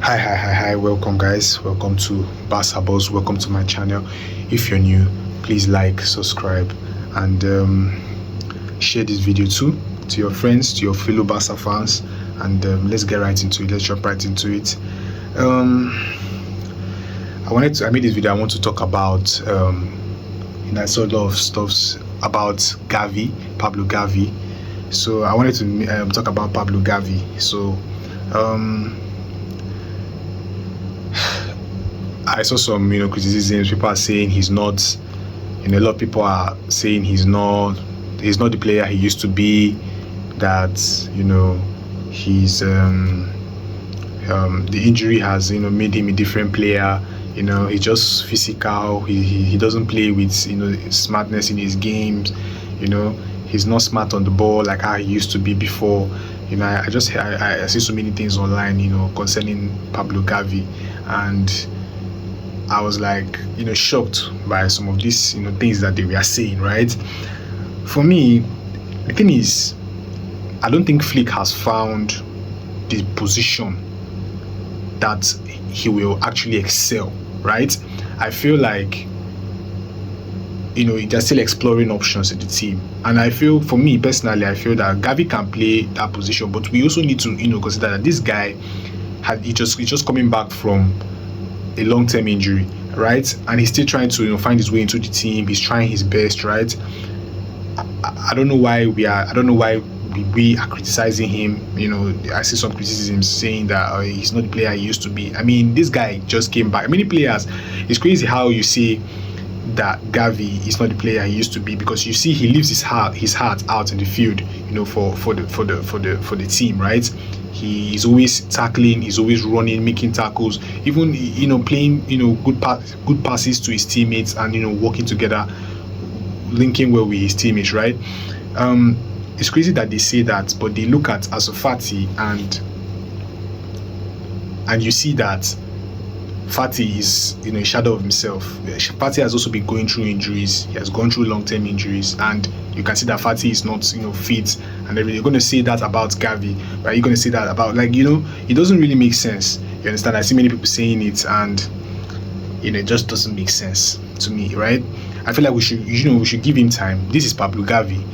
Hi, welcome guys, welcome to Barca Buzz, welcome to my channel. If you're new, please like, subscribe, and share this video too to your friends, to your fellow Barca fans, and let's get right into it. Let's jump right into it. I made this video. I want to talk about I saw a lot of stuff about Pablo Gavi. So I wanted to talk about Pablo Gavi. So I saw some criticisms. People are saying he's not. A lot of people are saying he's not the player he used to be. That he's the injury has made him a different player. He's just physical. He doesn't play with smartness in his games. He's not smart on the ball like how he used to be before. I see so many things online concerning Pablo Gavi, and I was like shocked by some of these things that they were saying, right? For me, the thing is, I don't think Flick has found the position that he will actually excel, right? I feel like they're still exploring options in the team, and I feel, for me personally, I feel that Gavi can play that position, but we also need to consider that this guy he's just coming back from a long-term injury, right? And he's still trying to find his way into the team. He's trying his best, right? I don't know why we are criticizing him. I see some criticisms saying that he's not the player he used to be. I mean, this guy just came back. Many players, it's crazy how you see that Gavi is not the player he used to be, because you see he leaves his heart out in the field, for the team, right? He is always tackling, he's always running, making tackles, even playing good passes to his teammates, and working together, linking well with his teammates, right? It's crazy that they say that, but they look at Ansu Fati and you see that Fati is a shadow of himself. Fati has also been going through injuries. He has gone through long-term injuries, and you can see that Fati is not fit and everything. You're going to say that about Gavi, but you're going to say that about it doesn't really make sense. You understand? I see many people saying it, and it just doesn't make sense to me, right? I feel like we should give him time. This is Pablo Gavi.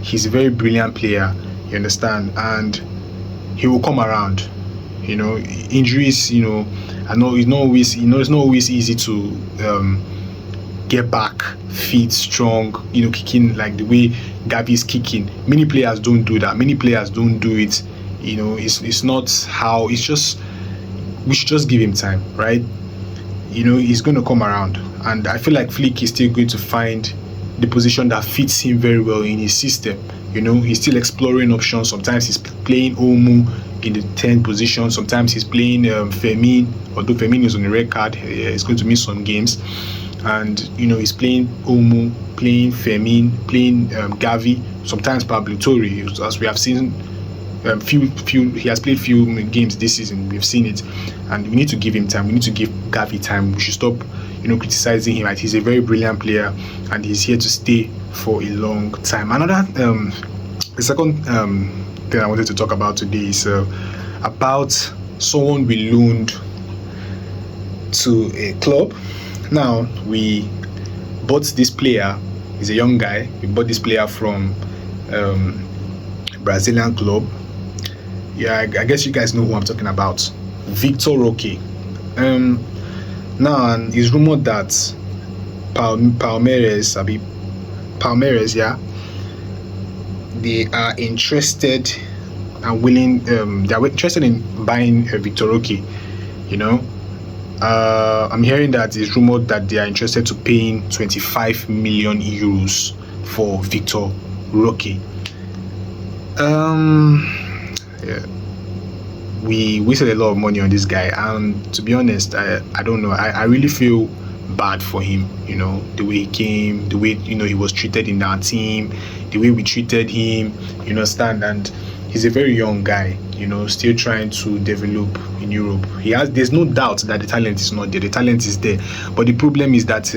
He's a very brilliant player. You understand? And he will come around. Injuries, I know it's not always easy to get back fit, strong, kicking like the way Gavi is kicking. Many players don't do that. Many players don't do it. It's not how. It's just, we should just give him time, right? He's going to come around, and I feel like Flick is still going to find the position that fits him very well in his system. He's still exploring options. Sometimes he's playing Olmo in the 10th position. Sometimes he's playing Fermin, although Fermin is on the red card. He's going to miss some games. And he's playing Olmo, playing Fermin, playing Gavi, sometimes Pablo Torre, as we have seen. He has played few games this season. We've seen it, and we need to give him time. We need to give Gavi time. We should stop criticizing him. Right? He's a very brilliant player, and he's here to stay for a long time. Another the second thing I wanted to talk about today is about someone we loaned to a club. Now we bought this player. He's a young guy. We bought this player from Brazilian club. Yeah, I guess you guys know who I'm talking about. Vitor Roque. Now it's rumored that Palmeiras, yeah, they are interested and willing. They are interested in buying Vitor Roque. I'm hearing that it's rumored that they are interested to paying 25 million euros for Vitor Roque. Yeah, we wasted a lot of money on this guy, and to be honest, I don't know. I really feel bad for him. The way he came, the way he was treated in our team, the way we treated him. You understand? And he's a very young guy. Still trying to develop in Europe. There's no doubt that the talent is not there. The talent is there, but the problem is that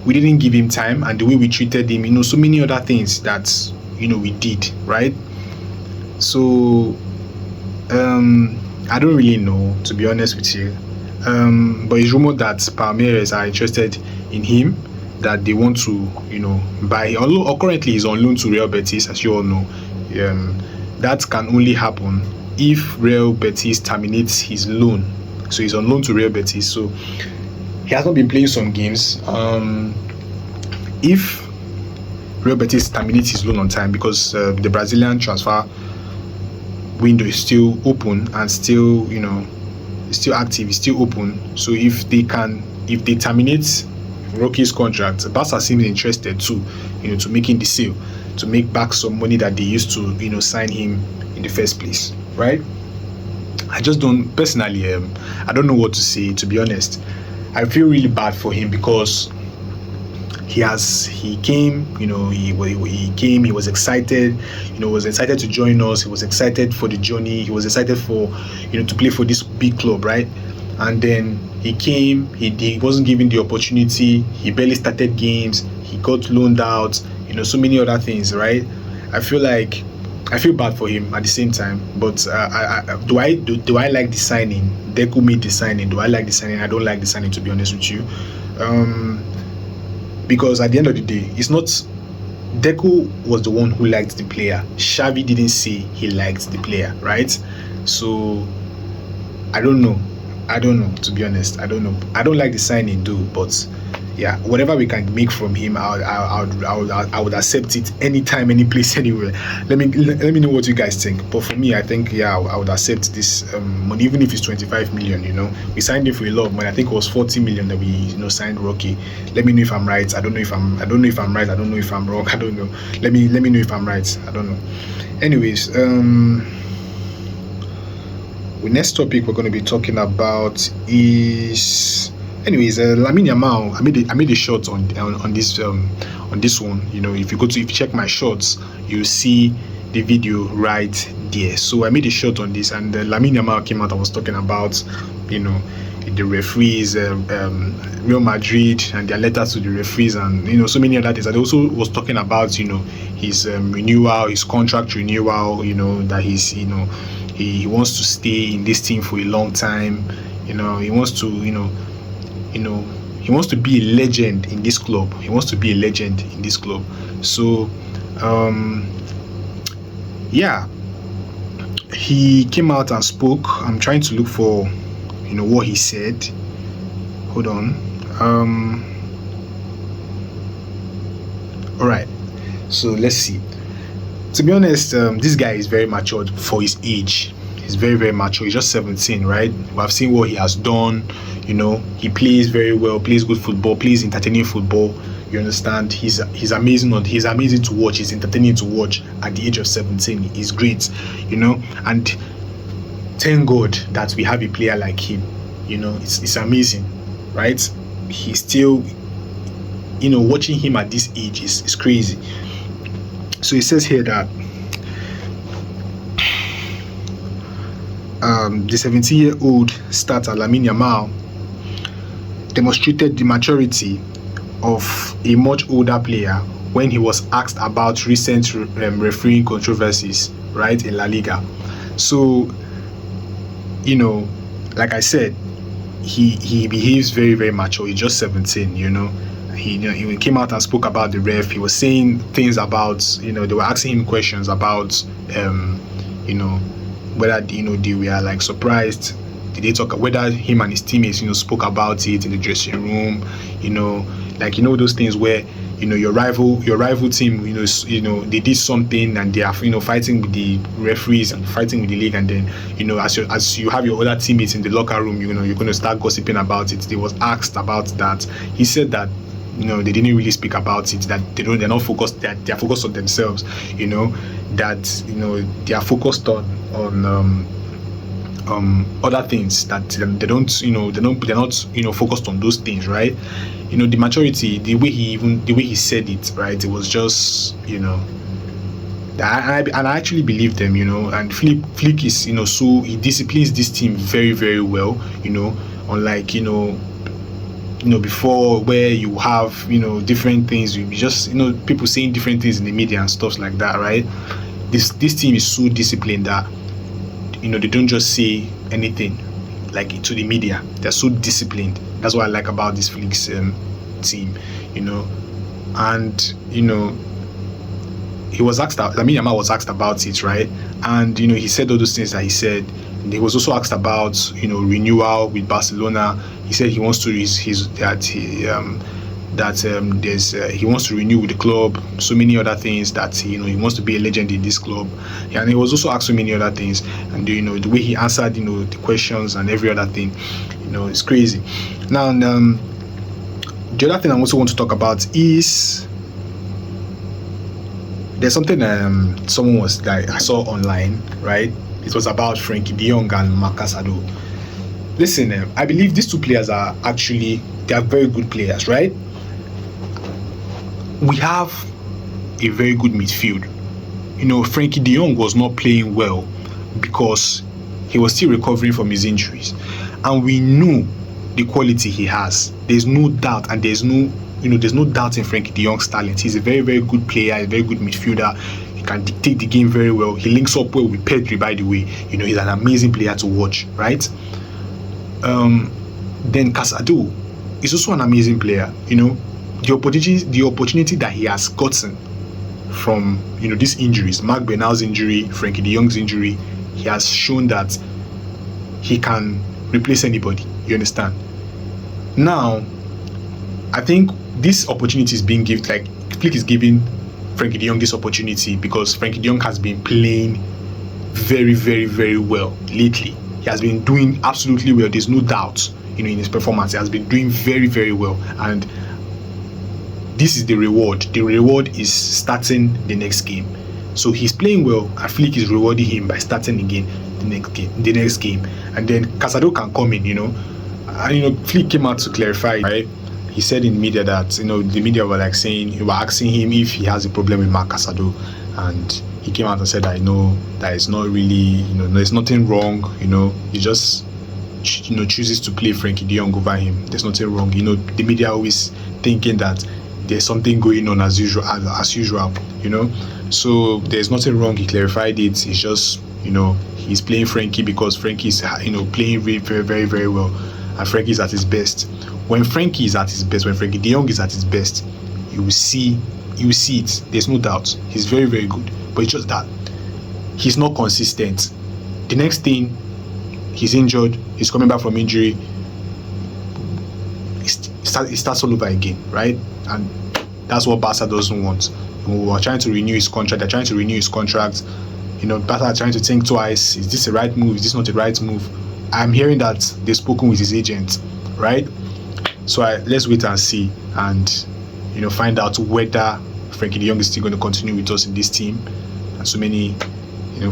we didn't give him time, and the way we treated him. So many other things that we did, right? So I don't really know, to be honest with you. But it's rumored that Palmeiras are interested in him, that they want to, buy him. Although currently he's on loan to Real Betis, as you all know. That can only happen if Real Betis terminates his loan. So he's on loan to Real Betis. So he has not been playing some games. If Real Betis terminates his loan on time, because the Brazilian transfer window is still open and still, it's still active, it's still open. So if they terminate Roque's contract, Barca seems interested too, to making the sale, to make back some money that they used to, sign him in the first place, right? I just don't, personally, I don't know what to say, to be honest. I feel really bad for him because he came, he came, he was excited, was excited to join us, he was excited for the journey, he was excited for, to play for this big club, right? And then he came, he wasn't given the opportunity, he barely started games, he got loaned out, so many other things, right? I feel bad for him at the same time, but do I like the signing? Deco made the signing. Do I like the signing? I don't like the signing, to be honest with you. Because at the end of the day, it's not Deco was the one who liked the player. Xavi didn't say he liked the player, right? So I don't know, to be honest. I don't know. I don't like the signing though, but yeah, whatever we can make from him, I would accept it anytime, any place, anywhere. Let me know what you guys think. But for me, I think I would accept this money, even if it's 25 million. We signed him for a lot of money. I think it was 40 million that we signed Roque. Let me know if I'm right. I don't know if I'm right. I don't know if I'm wrong. I don't know. Let me know if I'm right. I don't know. Anyways, the next topic we're going to be talking about is, Lamine Yamal. I made a short on this one. If you check my shorts, you see the video right there. So I made a short on this, and Lamine Yamal came out and was talking about, the referees, Real Madrid and their letters to the referees, and so many other things. And also was talking about his renewal, his contract renewal. That he's he wants to stay in this team for a long time. He wants to he wants to be a legend in this club. So he came out and spoke. I'm trying to look for what he said. Hold on. All right, so let's see. To be honest, this guy is very mature for his age. He's very, very mature. He's just 17, right? I've seen what he has done. He plays very well, plays good football, plays entertaining football. You understand? He's amazing. He's amazing to watch. He's entertaining to watch at the age of 17. He's great, and thank God that we have a player like him. It's amazing, right? He's still, watching him at this age is crazy. So it says here that the 17-year-old starter Lamine Yamal demonstrated the maturity of a much older player when he was asked about recent refereeing controversies, right, in La Liga. So, like I said, he behaves very, very mature. He's just 17, He came out and spoke about the ref. He was saying things about, they were asking him questions about, whether, they were like surprised. Did they talk, whether him and his teammates, spoke about it in the dressing room, those things where, your rival team, they did something and they are, fighting with the referees and fighting with the league, and then, as you have your other teammates in the locker room, you're going to start gossiping about it. They was asked about that. He said that, they didn't really speak about it, that they're not focused, that they're focused on themselves, that, they are focused on other things, that they don't, they're not, focused on those things, right? The maturity, the way he said it, right? It was just, I actually believe them, and Flick is, so he disciplines this team very, very well, unlike, before, where you have, different things, you just, people saying different things in the media and stuff like that, right? This team is so disciplined that, they don't just say anything like to the media. They're so disciplined. That's what I like about this Felix team, and he was asked, Lamine Yamal was asked about it, right? And he said all those things that he said. He was also asked about renewal with Barcelona. He said he wants to he wants to renew with the club. So many other things that he wants to be a legend in this club. Yeah, and he was also asked so many other things. And the way he answered the questions and every other thing, it's crazy. Now, the other thing I also want to talk about is there's something someone was like I saw online, right? It was about Frenkie De Jong and Marcus Ado. Listen, I believe these two players they are very good players, right? We have a very good midfield. Frenkie De Jong was not playing well because he was still recovering from his injuries, and we knew the quality he has. There's no doubt, and there's no doubt in Frenkie De Jong's talent. He's a very, very good player, a very good midfielder. He can dictate the game very well. He links up well with Pedri, by the way. He's an amazing player to watch, right? Then Casado is also an amazing player. The opportunity that he has gotten from these injuries, Marc Bernal's injury, Frenkie De Jong's injury, he has shown that he can replace anybody. You understand? Now, I think this opportunity is being given, like Flick is giving Frenkie De Jong this opportunity because Frenkie De Jong has been playing very, very, very well lately. He has been doing absolutely well. There's no doubt, in his performance. He has been doing very, very well. And this is the reward. The reward is starting the next game. So he's playing well, and Flick is rewarding him by starting again the next game. And then Casado can come in, And Flick came out to clarify, right? He said in media that the media were asking him if he has a problem with Marc Casado, and he came out and said that that it's not really there's nothing wrong. He just chooses to play Frenkie De Jong over him. There's nothing wrong. The media always thinking that there's something going on as usual. So there's nothing wrong. He clarified it. It's just he's playing Frenkie because Frenkie is playing very, very, very, very well, and Frenkie is at his best. When Frenkie is at his best, when Frenkie De Jong is at his best, you will see it. There's no doubt. He's very, very good. But it's just that he's not consistent. The next thing, he's injured. He's coming back from injury. It starts all over again, right? And that's what Barca doesn't want. We are trying to renew his contract. They're trying to renew his contract. Barca are trying to think twice. Is this the right move? Is this not the right move? I'm hearing that they've spoken with his agent, right? So let's wait and see, and find out whether Frenkie De Jong is still going to continue with us in this team, and so many,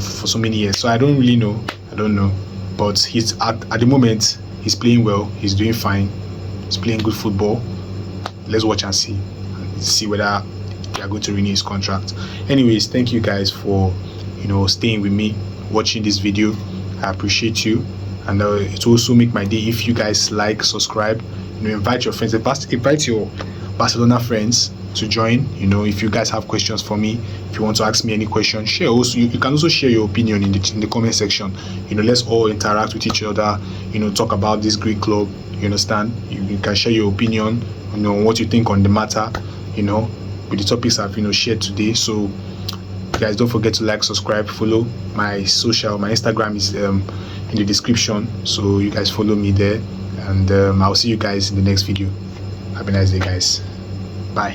for so many years. So I don't really know. I don't know, but he's at the moment he's playing well. He's doing fine. He's playing good football. Let's watch and see whether they are going to renew his contract. Anyways, thank you guys for staying with me, watching this video. I appreciate you, and it will also make my day if you guys like, subscribe. Invite your friends, invite your Barcelona friends to join. If you guys have questions for me, if you want to ask me any question, share. Also, you can also share your opinion in the comment section. Let's all interact with each other. Talk about this great club. You understand? You can share your opinion. What you think on the matter. With the topics I've shared today. So, guys, don't forget to like, subscribe, follow my Instagram is in the description. So you guys follow me there. And I'll see you guys in the next video. Have a nice day, guys. Bye.